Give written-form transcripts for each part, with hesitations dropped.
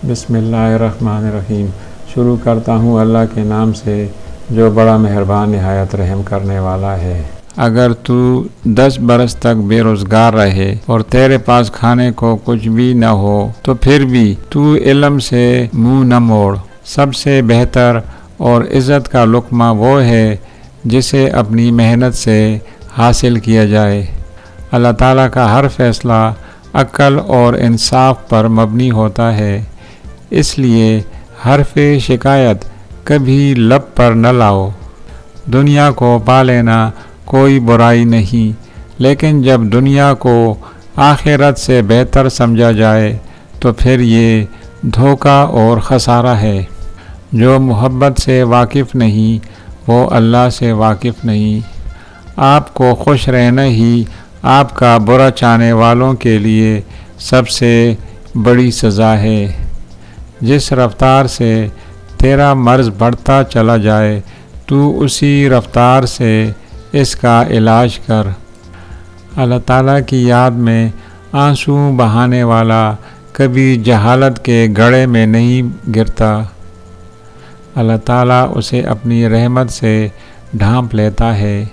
بسم اللہ الرحمن الرحیم۔ شروع کرتا ہوں اللہ کے نام سے جو بڑا مہربان نہایت رحم کرنے والا ہے۔ اگر تو 10 برس تک بے روزگار رہے اور تیرے پاس کھانے کو کچھ بھی نہ ہو تو پھر بھی تو علم سے منہ نہ موڑ۔ سب سے بہتر اور عزت کا لقمہ وہ ہے جسے اپنی محنت سے حاصل کیا جائے۔ اللہ تعالیٰ کا ہر فیصلہ عقل اور انصاف پر مبنی ہوتا ہے، اس لیے حرف شکایت کبھی لب پر نہ لاؤ۔ دنیا کو پا لینا کوئی برائی نہیں، لیکن جب دنیا کو آخرت سے بہتر سمجھا جائے تو پھر یہ دھوکہ اور خسارہ ہے۔ جو محبت سے واقف نہیں وہ اللہ سے واقف نہیں۔ آپ کو خوش رہنا ہی آپ کا برا چاہنے والوں کے لیے سب سے بڑی سزا ہے۔ جس رفتار سے تیرا مرض بڑھتا چلا جائے تو اسی رفتار سے اس کا علاج کر۔ اللہ تعالیٰ کی یاد میں آنسو بہانے والا کبھی جہالت کے گڑھے میں نہیں گرتا۔ اللہ تعالیٰ اسے اپنی رحمت سے ڈھانپ لیتا ہے۔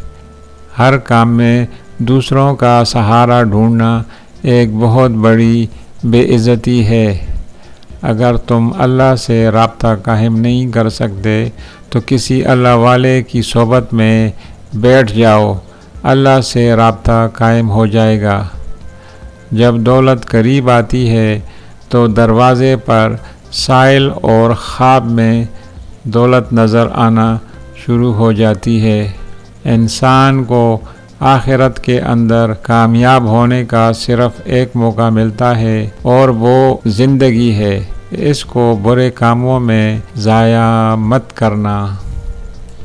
ہر کام میں دوسروں کا سہارا ڈھونڈنا ایک بہت بڑی بے عزتی ہے۔ اگر تم اللہ سے رابطہ قائم نہیں کر سکتے تو کسی اللہ والے کی صحبت میں بیٹھ جاؤ، اللہ سے رابطہ قائم ہو جائے گا۔ جب دولت قریب آتی ہے تو دروازے پر سائل اور خواب میں دولت نظر آنا شروع ہو جاتی ہے۔ انسان کو آخرت کے اندر کامیاب ہونے کا صرف ایک موقع ملتا ہے اور وہ زندگی ہے، اس کو برے کاموں میں ضائع مت کرنا۔